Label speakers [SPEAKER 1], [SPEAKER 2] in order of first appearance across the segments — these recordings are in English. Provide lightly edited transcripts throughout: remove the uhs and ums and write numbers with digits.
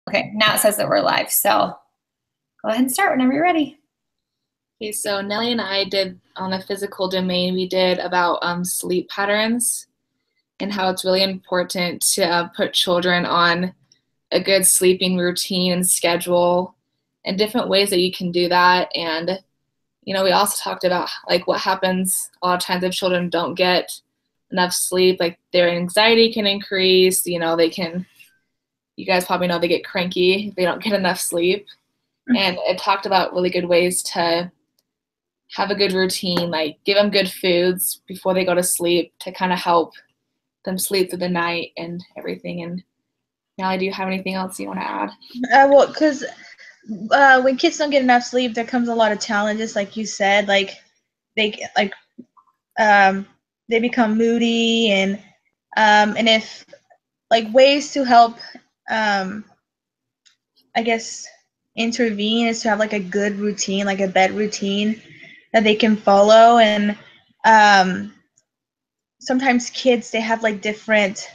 [SPEAKER 1] Okay, now it says that we're live, so go ahead and start whenever you're ready.
[SPEAKER 2] Okay, so Nellie and I did on the physical domain, we did about sleep patterns and how it's really important to put children on a good sleeping routine and schedule and different ways that you can do that. And, you know, we also talked about like what happens a lot of times if children don't get enough sleep, like their anxiety can increase, you know, you guys probably know they get cranky if they don't get enough sleep. And it talked about really good ways to have a good routine, like give them good foods before they go to sleep to kind of help them sleep through the night and everything. And Nelly, do you have anything else you want to add?
[SPEAKER 3] Well, because when kids don't get enough sleep, there comes a lot of challenges, like you said, like they become moody, and if like ways to help, I guess, intervene is to have like a good routine, like a bed routine that they can follow. And sometimes kids, they have like different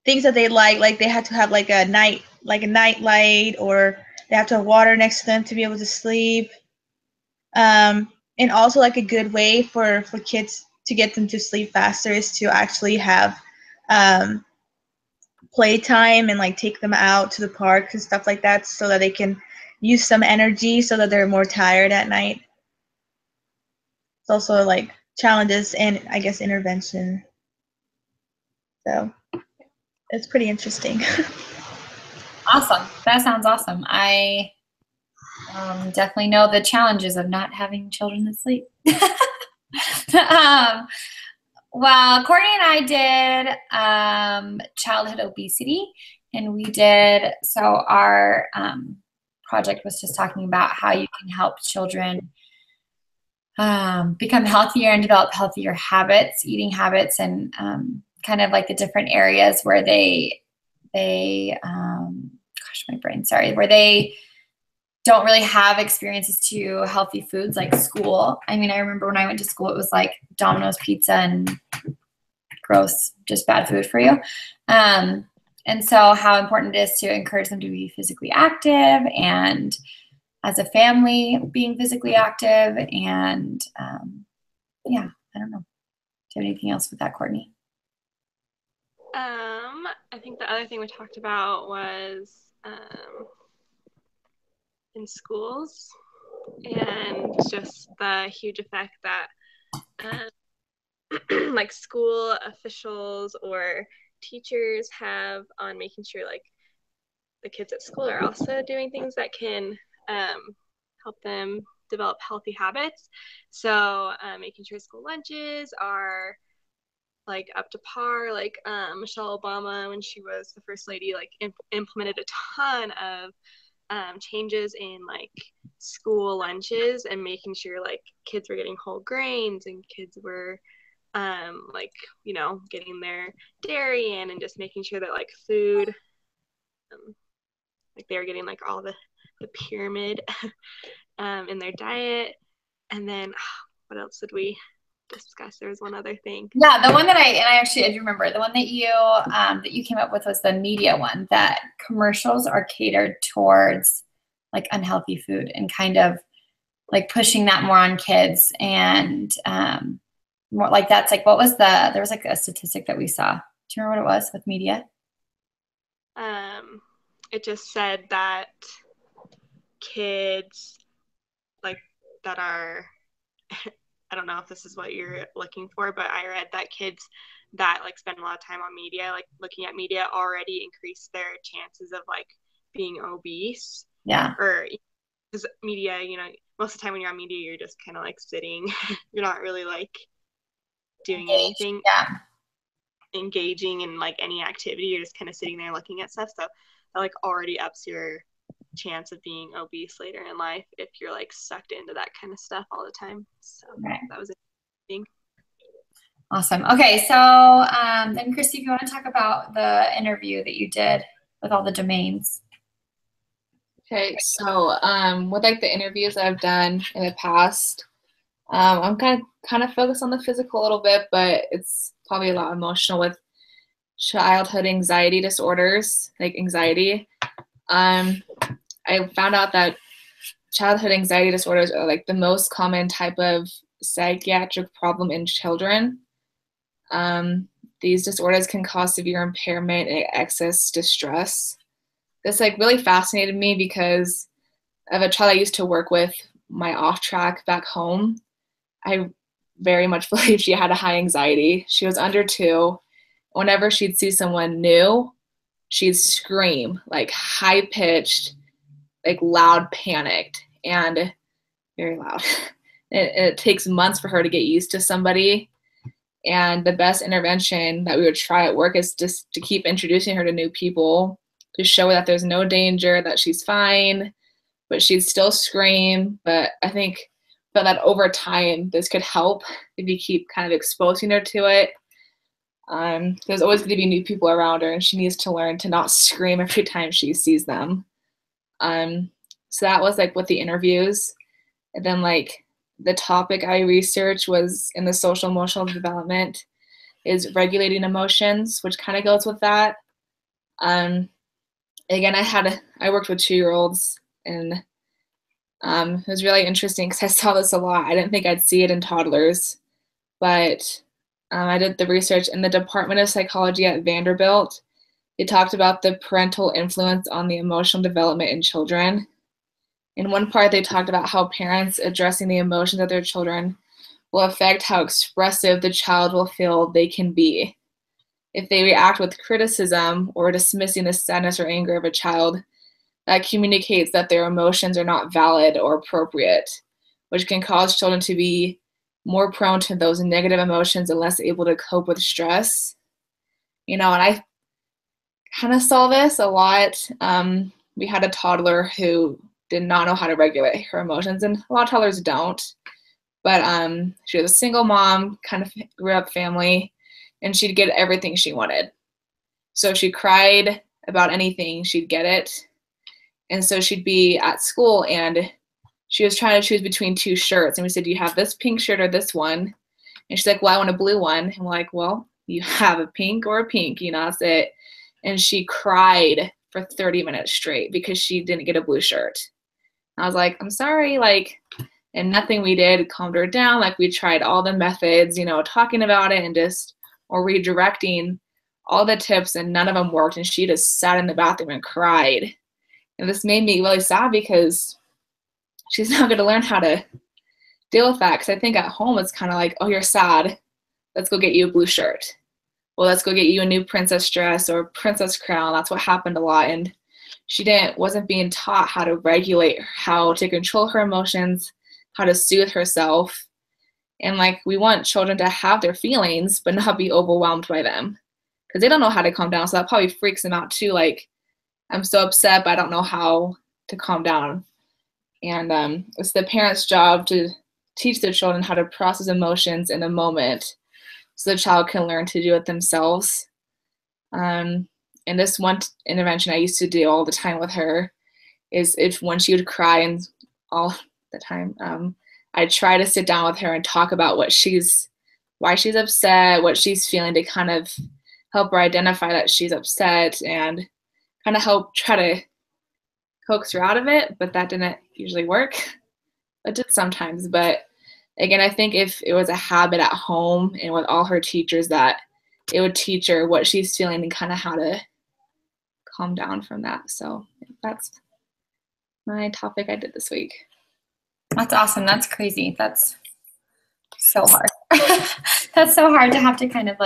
[SPEAKER 3] things that they like they have to have like a night light, or they have to have water next to them to be able to sleep. And also like a good way for kids to get them to sleep faster is to actually have playtime and like take them out to the park and stuff like that, so that they can use some energy so that they're more tired at night. It's also like challenges and I guess intervention. So it's pretty interesting.
[SPEAKER 1] Awesome. That sounds awesome. I definitely know the challenges of not having children that sleep. Well, Courtney and I did childhood obesity, and so our project was just talking about how you can help children become healthier and develop healthier habits, eating habits, and kind of like the different areas where where they don't really have experiences to healthy foods like school. I mean, I remember when I went to school, it was like Domino's pizza and gross, just bad food for you. And so how important it is to encourage them to be physically active, and as a family being physically active. And yeah, I don't know. Do you have anything else with that, Courtney?
[SPEAKER 4] I think the other thing we talked about was in schools, and just the huge effect that like school officials or teachers have on making sure like the kids at school are also doing things that can help them develop healthy habits. So making sure school lunches are like up to par, like Michelle Obama, when she was the first lady, like implemented a ton of changes in like school lunches, and making sure like kids were getting whole grains, and kids were like, you know, getting their dairy in, and just making sure that like food, like they were getting like all the pyramid in their diet. And then what else did we discuss? There was one other thing.
[SPEAKER 1] Yeah, the one that I actually do remember, the one that you came up with was the media one, that commercials are catered towards like unhealthy food, and kind of like pushing that more on kids. And more like, that's like, there was like a statistic that we saw. Do you remember what it was with media?
[SPEAKER 4] It just said that kids like that are I don't know if this is what you're looking for, but I read that kids that like spend a lot of time on media, like looking at media, already increase their chances of like being obese.
[SPEAKER 1] Yeah.
[SPEAKER 4] Or because media, you know, most of the time when you're on media, you're just kind of like sitting. You're not really like doing anything.
[SPEAKER 1] Yeah.
[SPEAKER 4] Engaging in like any activity. You're just kind of sitting there looking at stuff. So that like already ups your chance of being obese later in life if you're like sucked into that kind of stuff all the time. So that was interesting.
[SPEAKER 1] Awesome. Okay, so then Christy, if you want to talk about the interview that you did with all the domains.
[SPEAKER 2] Okay, so with like the interviews I've done in the past, I'm kind of focused on the physical a little bit, but it's probably a lot emotional with childhood anxiety disorders, like anxiety. I found out that childhood anxiety disorders are like the most common type of psychiatric problem in children. These disorders can cause severe impairment and excess distress. This like really fascinated me because of a child I used to work with, my off track back home. I very much believe she had a high anxiety. She was under 2. Whenever she'd see someone new, she'd scream, like high pitched, like loud, panicked, and very loud. It takes months for her to get used to somebody. And the best intervention that we would try at work is just to keep introducing her to new people, to show her that there's no danger, that she's fine, but she'd still scream. But I think that over time, this could help if you keep kind of exposing her to it. There's always going to be new people around her, and she needs to learn to not scream every time she sees them. So that was like with the interviews. And then like the topic I researched was in the social emotional development is regulating emotions, which kind of goes with that. Again, I worked with 2-year-olds, and it was really interesting because I saw this a lot. I didn't think I'd see it in toddlers, but I did the research in the Department of Psychology at Vanderbilt. They talked about the parental influence on the emotional development in children. In one part, they talked about how parents addressing the emotions of their children will affect how expressive the child will feel they can be. If they react with criticism or dismissing the sadness or anger of a child, that communicates that their emotions are not valid or appropriate, which can cause children to be more prone to those negative emotions and less able to cope with stress. And I kind of saw this a lot. We had a toddler who did not know how to regulate her emotions, and a lot of toddlers don't. But she was a single mom, kind of grew up family, and she'd get everything she wanted. So if she cried about anything, she'd get it. And so she'd be at school, and she was trying to choose between 2 shirts. And we said, do you have this pink shirt or this one? And she's like, well, I want a blue one. And we're like, well, you have a pink or a pink, that's it. And she cried for 30 minutes straight because she didn't get a blue shirt. I was like, I'm sorry, and nothing we did calmed her down. We tried all the methods, talking about it and or redirecting all the tips, and none of them worked. And she just sat in the bathroom and cried. And this made me really sad because she's not going to learn how to deal with that. Because I think at home it's kind of like, oh, you're sad. Let's go get you a blue shirt. Well, let's go get you a new princess dress or princess crown. That's what happened a lot. And she wasn't being taught how to regulate, how to control her emotions, how to soothe herself. And we want children to have their feelings, but not be overwhelmed by them, because they don't know how to calm down. So that probably freaks them out too. I'm so upset, but I don't know how to calm down. And it's the parent's job to teach their children how to process emotions in a moment so the child can learn to do it themselves. And this one intervention I used to do all the time with her is when she would cry and all the time, I try to sit down with her and talk about why she's upset, what she's feeling, to kind of help her identify that she's upset and kind of help try to coax her out of it. But that didn't usually work. It did sometimes. But again, I think if it was a habit at home and with all her teachers, that it would teach her what she's feeling and kind of how to calm down from that. So that's my topic I did this week.
[SPEAKER 1] That's awesome. That's crazy. That's so hard. That's so hard to have to kind of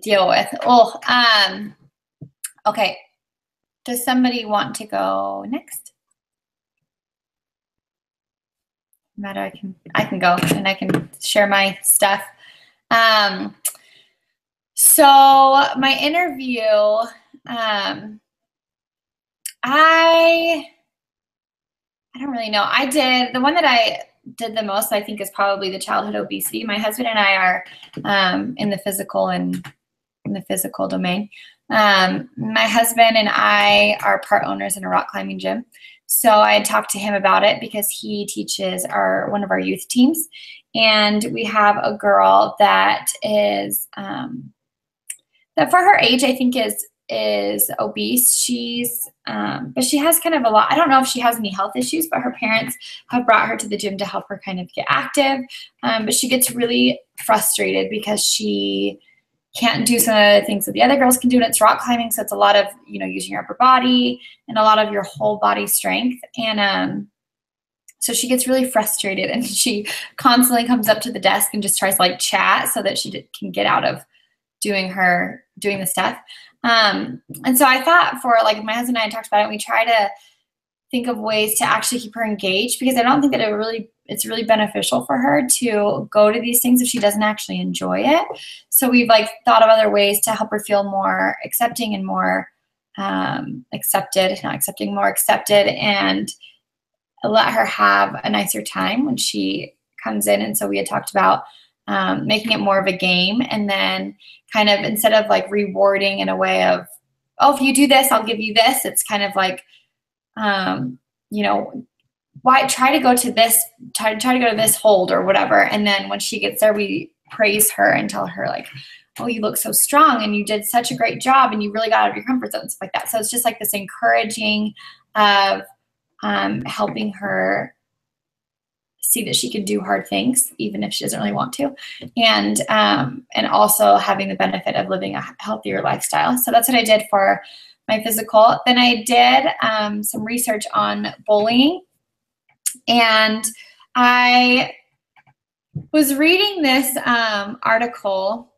[SPEAKER 1] deal with. Oh, okay. Does somebody want to go next? Matter, I can go and I can share my stuff. So my interview, I don't really know. The one that I did the most, I think, is probably the childhood obesity. My husband and I are in the physical domain. My husband and I are part owners in a rock climbing gym. So I had talked to him about it because he teaches one of our youth teams. And we have a girl that is, that for her age, I think is is obese. But she has kind of a lot. I don't know if she has any health issues, but her parents have brought her to the gym to help her kind of get active. But she gets really frustrated because she can't do some of the things that the other girls can do, and it's rock climbing, so it's a lot of, using your upper body and a lot of your whole body strength. And so she gets really frustrated, and she constantly comes up to the desk and just tries to like chat so that she can get out of doing the stuff. And so I thought, for like, my husband and I talked about it, and we try to think of ways to actually keep her engaged, because I don't think that it's really beneficial for her to go to these things if she doesn't actually enjoy it. So we've like thought of other ways to help her feel more accepting and more accepted, and let her have a nicer time when she comes in. And so we had talked about making it more of a game, and then kind of, instead of like rewarding in a way of, oh, if you do this, I'll give you this, it's kind of like, why try to go to this hold or whatever. And then when she gets there, we praise her and tell her like, oh, you look so strong and you did such a great job and you really got out of your comfort zone, stuff like that. So it's just like this encouraging of helping her see that she can do hard things, even if she doesn't really want to. And also having the benefit of living a healthier lifestyle. So that's what I did for my physical. Then I did some research on bullying, and I was reading this article,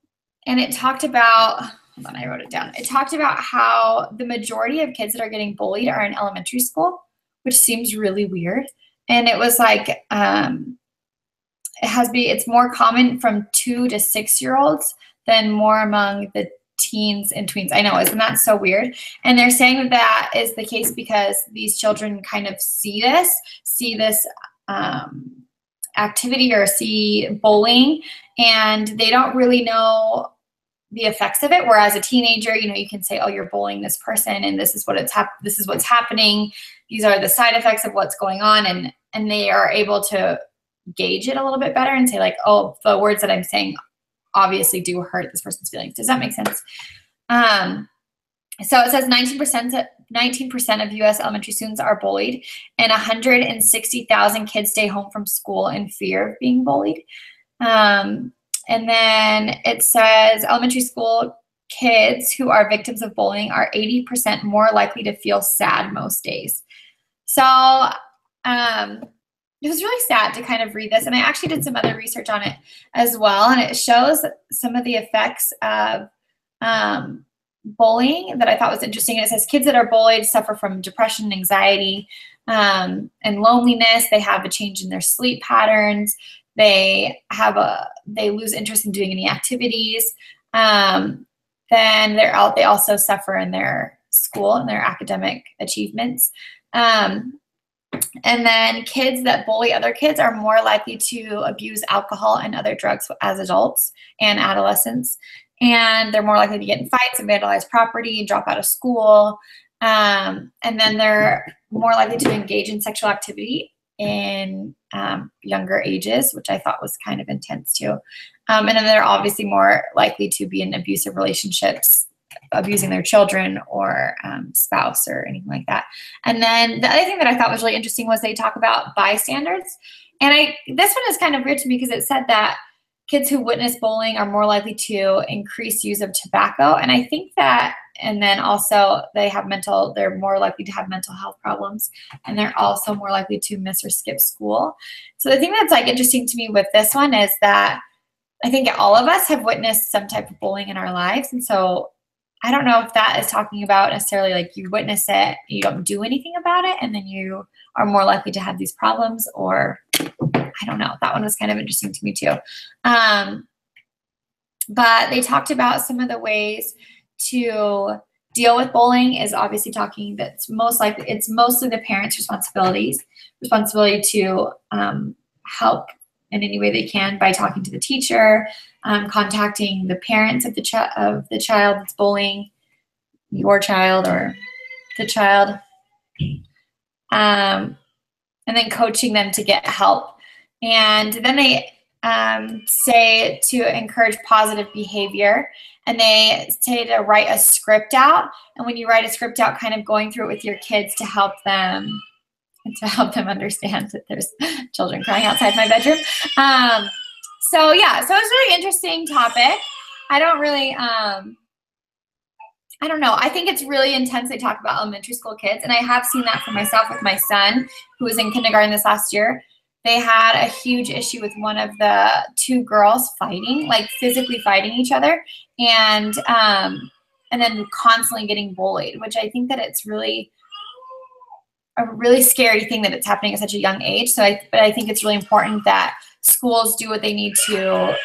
[SPEAKER 1] and it talked about, hold on, I wrote it down. It talked about how the majority of kids that are getting bullied are in elementary school, which seems really weird. And it was like, it's more common from 2 to 6 year olds than more among the teens and tweens. I know, isn't that so weird? And they're saying that is the case because these children kind of see this activity or see bullying, and they don't really know the effects of it. Whereas a teenager, you can say, oh, you're bullying this person, and this is what's happening. These are the side effects of what's going on, and they are able to gauge it a little bit better and say like, oh, the words that I'm saying obviously do hurt this person's feelings. Does that make sense? So it says 19% of U.S. elementary students are bullied, and 160,000 kids stay home from school in fear of being bullied. And then it says elementary school kids who are victims of bullying are 80% more likely to feel sad most days. So it was really sad to kind of read this, and I actually did some other research on it as well, and it shows some of the effects of bullying that I thought was interesting. And it says kids that are bullied suffer from depression, anxiety, and loneliness. They have a change in their sleep patterns. They lose interest in doing any activities. Then they also suffer in their school and their academic achievements. And then kids that bully other kids are more likely to abuse alcohol and other drugs as adults and adolescents. And they're more likely to get in fights and vandalize property, drop out of school. And then they're more likely to engage in sexual activity in younger ages, which I thought was kind of intense too. And then they're obviously more likely to be in abusive relationships, abusing their children or spouse or anything like that. And then the other thing that I thought was really interesting was they talk about bystanders. And this one is kind of weird to me because it said that kids who witness bullying are more likely to increase use of tobacco. And I think that, and then also they're more likely to have mental health problems, and they're also more likely to miss or skip school. So the thing that's like interesting to me with this one is that I think all of us have witnessed some type of bullying in our lives. And so I don't know if that is talking about necessarily like you witness it, you don't do anything about it, and then you are more likely to have these problems, or I don't know. That one was kind of interesting to me too. But they talked about some of the ways to deal with bullying is obviously talking that it's mostly the parents' responsibility to help in any way they can by talking to the teacher, contacting the parents of the child that's bullying your child or the child, and then coaching them to get help. And then they say to encourage positive behavior and they say to write a script out. And when you write a script out, kind of going through it with your kids to help them understand that there's children crying outside my bedroom. So yeah, so it's a really interesting topic. I don't really, I don't know. I think it's really intense. They talk about elementary school kids, and I have seen that for myself with my son, who was in kindergarten this last year. They had a huge issue with one of the two girls fighting, like physically fighting each other, and then constantly getting bullied, which I think that it's really a really scary thing that it's happening at such a young age. But I think it's really important that schools do what they need to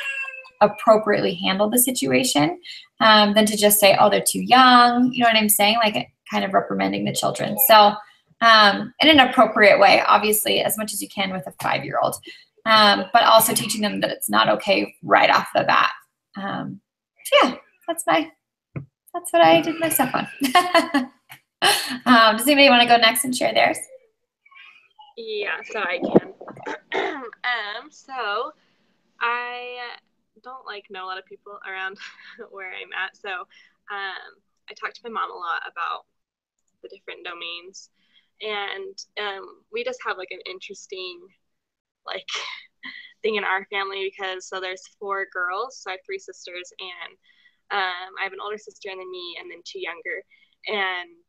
[SPEAKER 1] appropriately handle the situation, than to just say, oh, they're too young. You know what I'm saying? Like kind of reprimanding the children. So in an appropriate way, obviously, as much as you can with a 5-year-old, but also teaching them that it's not okay right off the bat. Yeah, that's what I did my stuff on. Does anybody want to go next and share theirs?
[SPEAKER 4] Yeah, so I can. So I don't know a lot of people around where I'm at. So I talked to my mom a lot about the different domains, and we just have an interesting thing in our family because there's 4 girls. So I have 3 sisters, and I have an older sister and then me and then 2 younger. And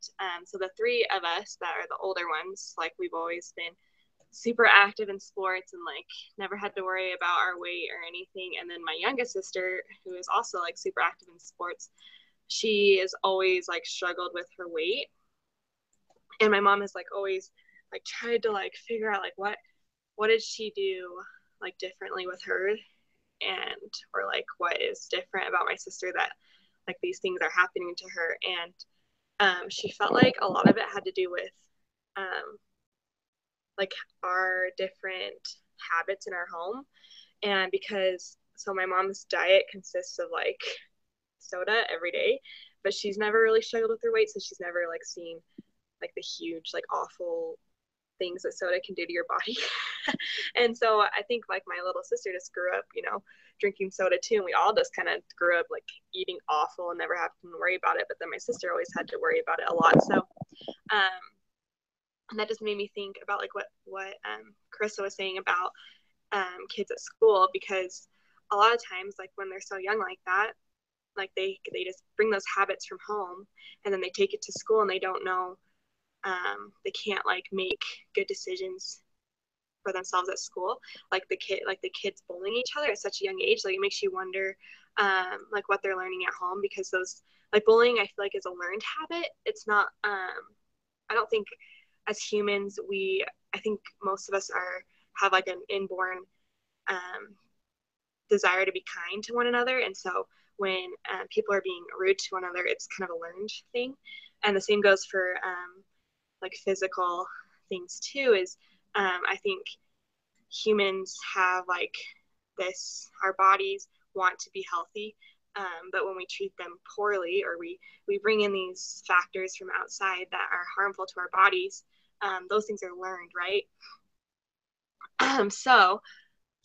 [SPEAKER 4] so the 3 of us that are the older ones, we've always been super active in sports and never had to worry about our weight or anything. And then my youngest sister, who is also super active in sports, she is always struggled with her weight. And my mom has always tried to figure out what did she do differently with her, and or what is different about my sister that these things are happening to her. And she felt a lot of it had to do with our different habits in our home. And because my mom's diet consists of soda every day, but she's never really struggled with her weight, so she's never seen the huge awful things that soda can do to your body. And so I think my little sister just grew up drinking soda too, and we all just kind of grew up eating awful and never having to worry about it. But then my sister always had to worry about it a lot. So and that just made me think about what Carissa was saying about kids at school, because a lot of times when they're so young like that, they just bring those habits from home and then they take it to school and they don't know, they can't make good decisions for themselves at school. The kids bullying each other at such a young age, it makes you wonder what they're learning at home, because those bullying, I feel is a learned habit. It's not I don't think as humans I think most of us have an inborn desire to be kind to one another. And so when people are being rude to one another, it's kind of a learned thing. And the same goes for physical things too, is I think humans have this, our bodies want to be healthy, but when we treat them poorly, or we bring in these factors from outside that are harmful to our bodies, those things are learned, right? So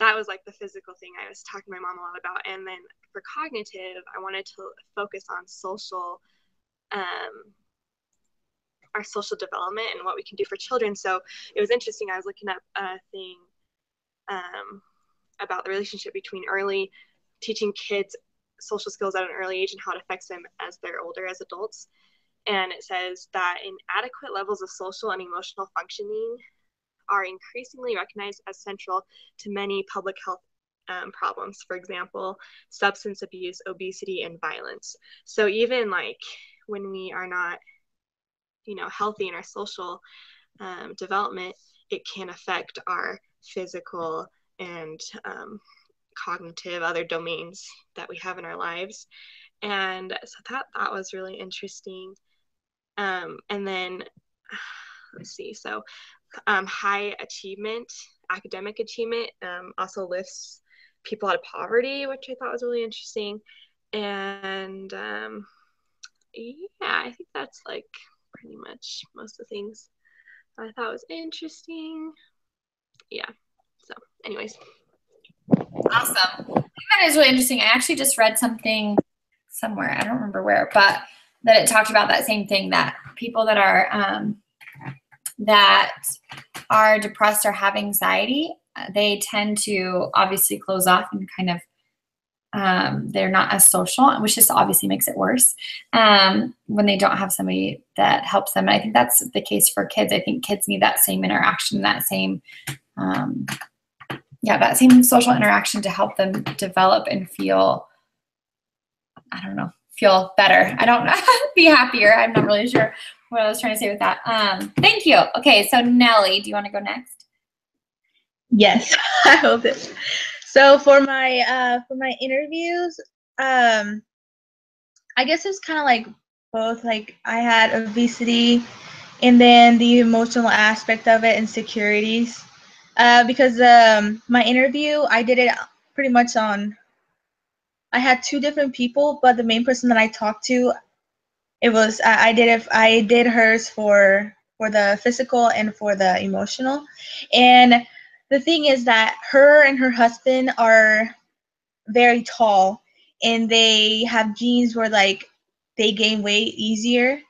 [SPEAKER 4] that was the physical thing I was talking to my mom a lot about. And then for cognitive, I wanted to focus on social, our social development and what we can do for children. So it was interesting. I was looking up a thing about the relationship between teaching kids social skills at an early age and how it affects them as they're older, as adults. And it says that inadequate levels of social and emotional functioning are increasingly recognized as central to many public health problems. For example, substance abuse, obesity, and violence. So even when we are not, healthy in our social development, it can affect our physical and cognitive other domains that we have in our lives. And so that was really interesting. And then let's see, so high achievement, academic achievement, also lifts people out of poverty, which I thought was really interesting. And yeah, I think that's pretty much most of the things I thought was interesting. Yeah, so anyways.
[SPEAKER 1] Awesome. I think that is really interesting. I actually just read something somewhere, I don't remember where, but that it talked about that same thing, that people that are depressed or have anxiety, they tend to obviously close off and kind of they're not as social, which just obviously makes it worse when they don't have somebody that helps them. And I think that's the case for kids. I think kids need that same interaction, that same that same social interaction to help them develop and feel, feel better. I don't know, be happier. I'm not really sure what I was trying to say with that. Thank you. Okay, so Nellie, do you want to go next?
[SPEAKER 3] Yes, I hope it. So for my interviews, I guess it's kind of like both. Like I had obesity, and then the emotional aspect of it, insecurities. Because my interview, I did it pretty much on. I had two different people, but the main person that I talked to, it was I did hers for the physical and for the emotional, and the thing is that her and her husband are very tall, and they have genes where like they gain weight easier.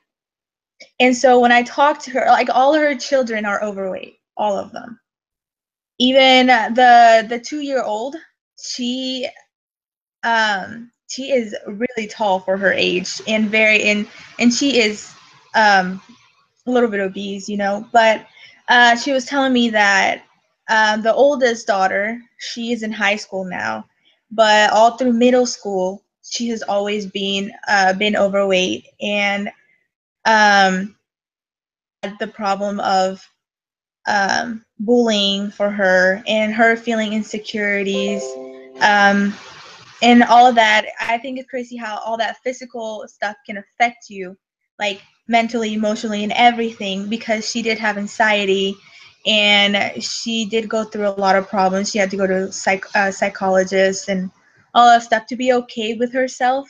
[SPEAKER 3] And so when I talked to her, like all her children are overweight, all of them. Even the 2-year-old, she is really tall for her age, and she is a little bit obese, but she was telling me that the oldest daughter, she is in high school now, but all through middle school, she has always been overweight, and the problem of bullying for her and her feeling insecurities, and all of that. I think it's crazy how all that physical stuff can affect you, like mentally, emotionally, and everything, because she did have anxiety, and she did go through a lot of problems. She had to go to psychologists and all that stuff to be okay with herself,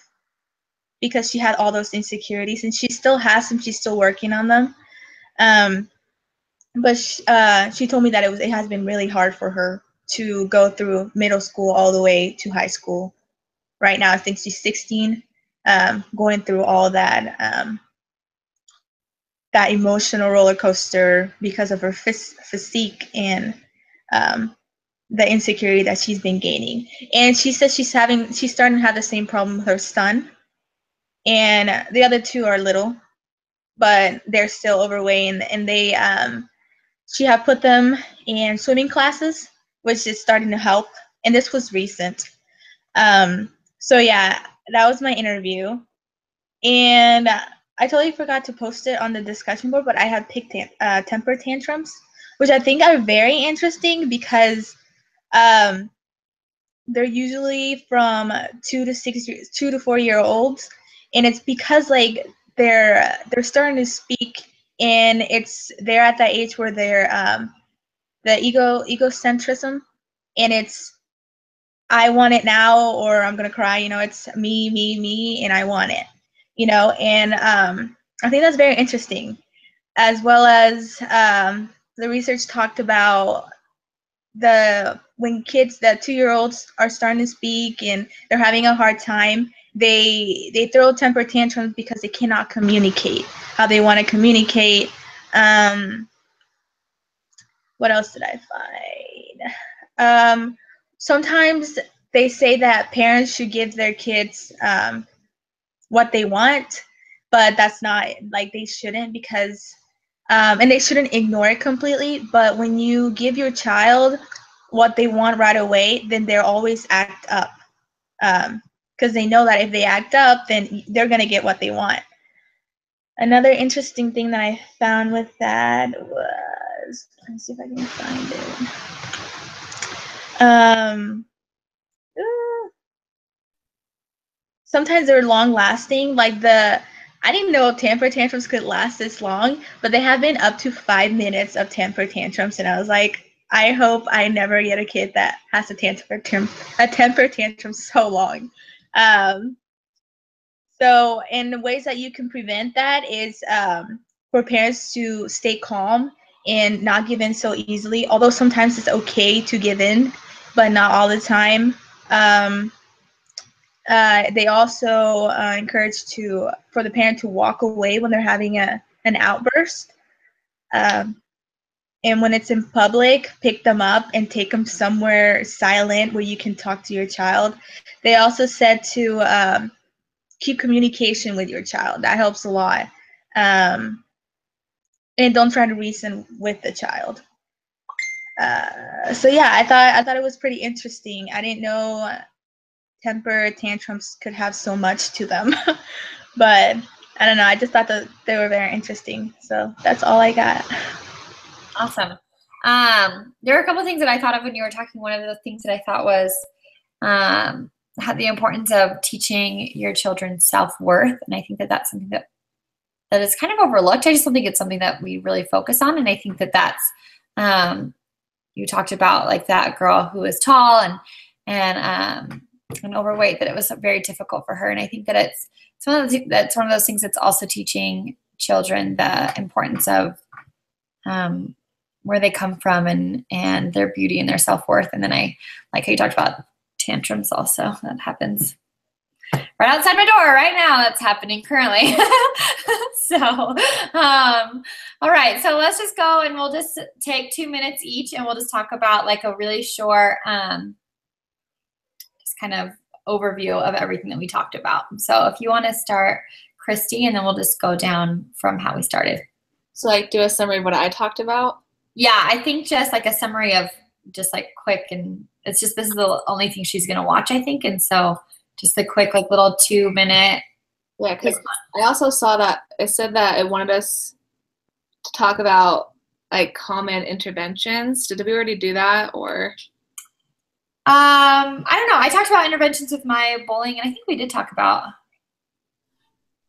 [SPEAKER 3] because she had all those insecurities, and she still has them. She's still working on them. But she told me that it has been really hard for her to go through middle school all the way to high school. Right now, I think she's 16, going through all that that emotional roller coaster because of her physique and the insecurity that she's been gaining. And she says she's starting to have the same problem with her son, and the other two are little, but they're still overweight, and they she had put them in swimming classes, which is starting to help. And this was recent. So yeah, that was my interview. And I totally forgot to post it on the discussion board, but I have picked temper tantrums, which I think are very interesting because they're usually from 2 to 4 year olds, and it's because like they're starting to speak, and they're at that age where they're the egocentrism, and it's I want it now or I'm gonna cry. It's me, and I want it. And I think that's very interesting, as well as the research talked about when kids, the 2-year-olds, are starting to speak and they're having a hard time, they throw temper tantrums because they cannot communicate how they want to communicate. What else did I find? Sometimes they say that parents should give their kids what they want, but that's not, like, they shouldn't, because and they shouldn't ignore it completely. But when you give your child what they want right away, then they'll always act up, because they know that if they act up, then they're going to get what they want. Another interesting thing that I found with that was, let's see if I can find it. Sometimes they're long lasting. I didn't know temper tantrums could last this long, but they have been up to 5 minutes of temper tantrums, and I was like, I hope I never get a kid that has a temper tantrum so long. So, in ways that you can prevent that is for parents to stay calm and not give in so easily. Although sometimes it's okay to give in, but not all the time. They also encourage for the parent to walk away when they're having an outburst. And when it's in public, pick them up and take them somewhere silent where you can talk to your child. They also said to keep communication with your child. That helps a lot. And don't try to reason with the child. So yeah, I thought it was pretty interesting. I didn't know temper tantrums could have so much to them, but I don't know. I just thought that they were very interesting. So that's all I got.
[SPEAKER 1] Awesome. There were a couple of things that I thought of when you were talking. One of the things that I thought was had the importance of teaching your children self-worth, and I think that that's something that is kind of overlooked. I just don't think it's something that we really focus on, and I think that that's you talked about like that girl who was tall and overweight, that it was very difficult for her, and I think that that's one of those things that's also teaching children the importance of where they come from and their beauty and their self-worth. And then I like how you talked about tantrums also. That happens right outside my door right now. That's happening currently. So, all right. So let's just go and we'll just take 2 minutes each and we'll just talk about like a really short, just kind of overview of everything that we talked about. So if you want to start, Christy, and then we'll just go down from how we started.
[SPEAKER 2] So like do a summary of what I talked about?
[SPEAKER 1] Yeah, I think just like a summary of just like quick, and it's just this is the only thing she's going to watch, I think. And so just a quick like little 2 minute.
[SPEAKER 2] Yeah, because I also saw that it said that it wanted us to talk about like common interventions. Did we already do that or?
[SPEAKER 1] I don't know. I talked about interventions with my bullying, and I think we did talk about.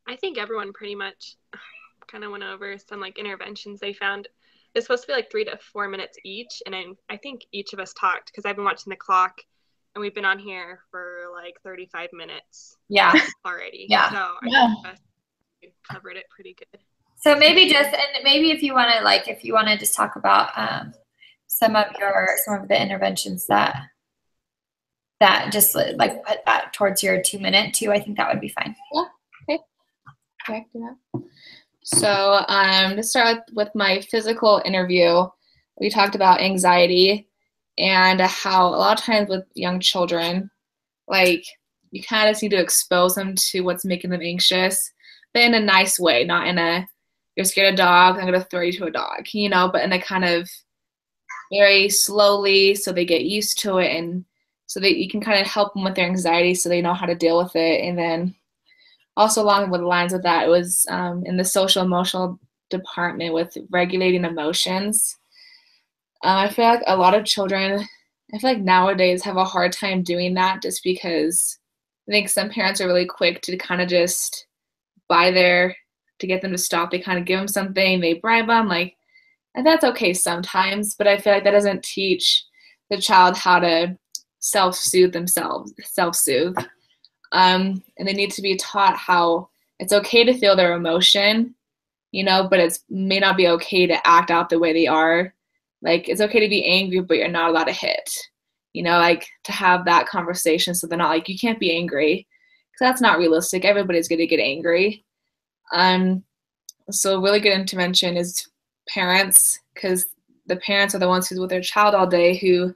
[SPEAKER 4] I think everyone pretty much kind of went over some like interventions they found. It's supposed to be like 3 to 4 minutes each, and I think each of us talked because I've been watching the clock, and we've been on here for like 35 minutes.
[SPEAKER 1] Yeah.
[SPEAKER 4] Already.
[SPEAKER 1] Yeah.
[SPEAKER 4] So I think we covered it pretty good.
[SPEAKER 1] So maybe if you want to just talk about some of the interventions that just like put that towards your 2 minute too, I think that would be fine.
[SPEAKER 2] Yeah. Okay. Okay, do that. So to start with my physical interview, we talked about anxiety and how a lot of times with young children, like you kind of need to expose them to what's making them anxious, but in a nice way, not in a you're scared of dogs, I'm going to throw you to a dog, but in a kind of very slowly so they get used to it, and so that you can kind of help them with their anxiety so they know how to deal with it. And then also along with the lines of that, it was in the social emotional department with regulating emotions. I feel like a lot of children, nowadays have a hard time doing that just because I think some parents are really quick to kind of just to get them to stop. They kind of give them something, they bribe them, and that's okay sometimes, but I feel like that doesn't teach the child how to self-soothe themselves, and they need to be taught how it's okay to feel their emotion, but it may not be okay to act out the way they are. Like, it's okay to be angry, but you're not allowed to hit, to have that conversation so they're not like, you can't be angry, because that's not realistic. Everybody's going to get angry. So a really good intervention is parents, because the parents are the ones who's with their child all day, who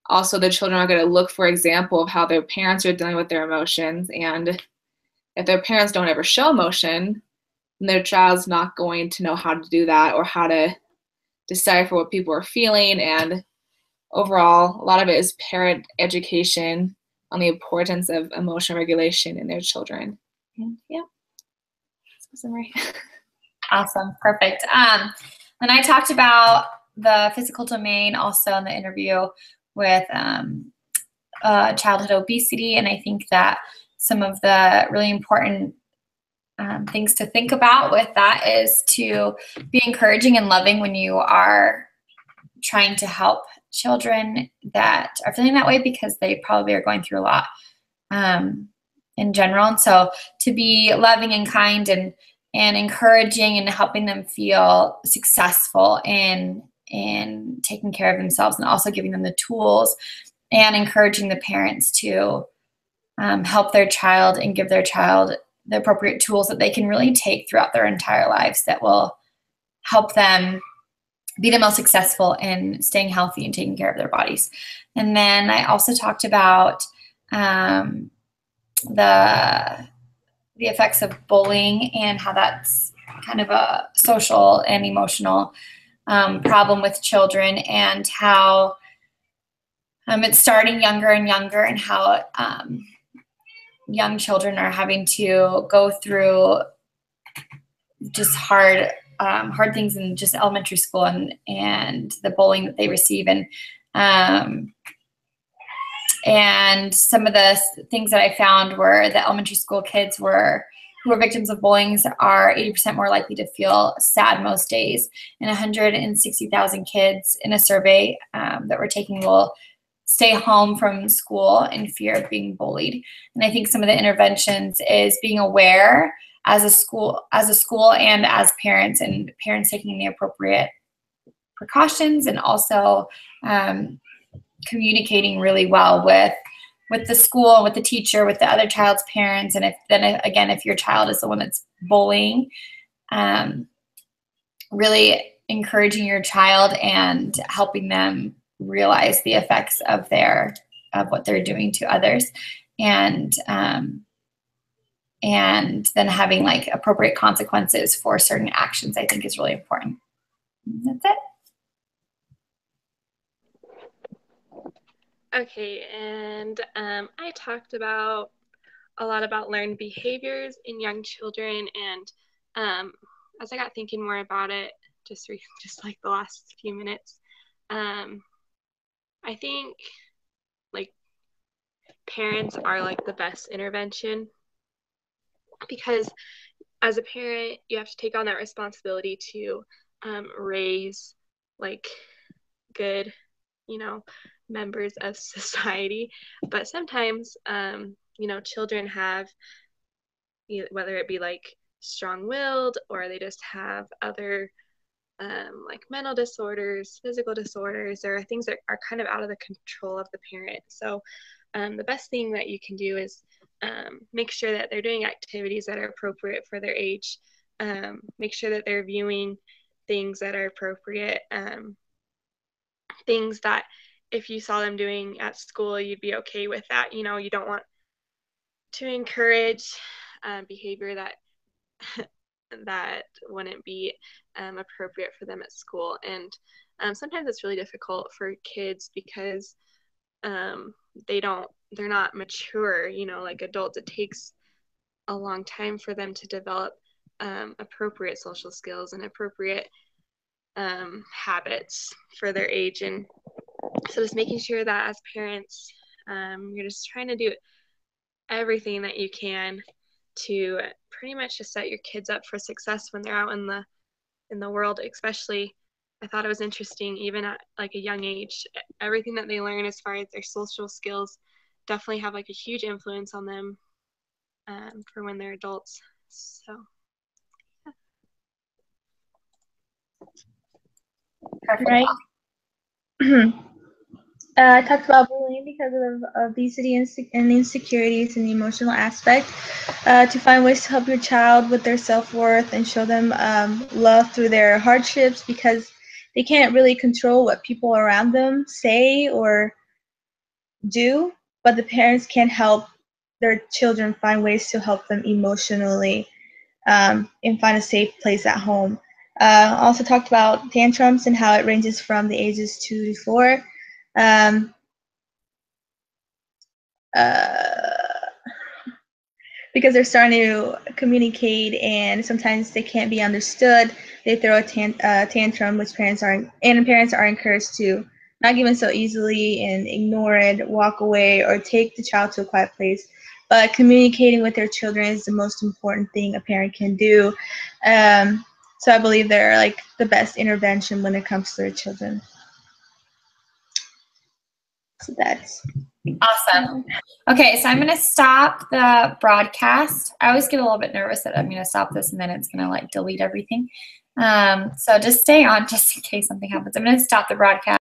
[SPEAKER 2] also the children are going to look for example of how their parents are dealing with their emotions. And if their parents don't ever show emotion, then their child's not going to know how to do that or how to decipher what people are feeling. And overall, a lot of it is parent education on the importance of emotional regulation in their children. And yeah, that's my summary.
[SPEAKER 1] Awesome. Perfect. And I talked about the physical domain also in the interview with childhood obesity. And I think that some of the really important things to think about with that is to be encouraging and loving when you are trying to help children that are feeling that way, because they probably are going through a lot in general. And so to be loving and kind and encouraging and helping them feel successful in taking care of themselves, and also giving them the tools and encouraging the parents to help their child and give their child the appropriate tools that they can really take throughout their entire lives that will help them be the most successful in staying healthy and taking care of their bodies. And then I also talked about the effects of bullying and how that's kind of a social and emotional problem with children, and how it's starting younger and younger, and how young children are having to go through just hard things in just elementary school, and the bullying that they receive, and some of the things that I found were that elementary school kids who are victims of bullying are 80% more likely to feel sad most days. And 160,000 kids in a survey that we're taking will stay home from school in fear of being bullied. And I think some of the interventions is being aware as a school and as parents, and parents taking the appropriate precautions, and also communicating really well with the school, with the teacher, with the other child's parents. And if your child is the one that's bullying, really encouraging your child and helping them realize the effects of what they're doing to others, and then having like appropriate consequences for certain actions, I think is really important. That's it.
[SPEAKER 4] Okay, and I talked a lot about learned behaviors in young children, and as I got thinking more about it, just like the last few minutes, I think like parents are like the best intervention, because as a parent, you have to take on that responsibility to raise like good, members of society. But sometimes, children have, whether it be like strong-willed, or they just have other like mental disorders, physical disorders, or things that are kind of out of the control of the parent. So the best thing that you can do is make sure that they're doing activities that are appropriate for their age. Make sure that they're viewing things that are appropriate, things that if you saw them doing at school, you'd be okay with that. You don't want to encourage behavior that wouldn't be appropriate for them at school. And sometimes it's really difficult for kids because they're not mature, like adults. It takes a long time for them to develop appropriate social skills and appropriate habits for their age. And so just making sure that as parents, you're just trying to do everything that you can to pretty much just set your kids up for success when they're out in the world. Especially, I thought it was interesting, even at like a young age, everything that they learn as far as their social skills definitely have like a huge influence on them for when they're adults. So
[SPEAKER 3] right. I talked about bullying because of obesity and insecurities and the emotional aspect. To find ways to help your child with their self-worth and show them love through their hardships, because they can't really control what people around them say or do, but the parents can help their children find ways to help them emotionally and find a safe place at home. Also talked about tantrums and how it ranges from the ages 2 to 4. Because they're starting to communicate and sometimes they can't be understood, they throw a tantrum, which parents are encouraged to not give in so easily and ignore it, walk away, or take the child to a quiet place. But communicating with their children is the most important thing a parent can do. So I believe they're like the best intervention when it comes to their children. So that's
[SPEAKER 1] awesome. Okay, so I'm going to stop the broadcast. I always get a little bit nervous that I'm going to stop this and then it's going to like delete everything. So just stay on just in case something happens. I'm going to stop the broadcast.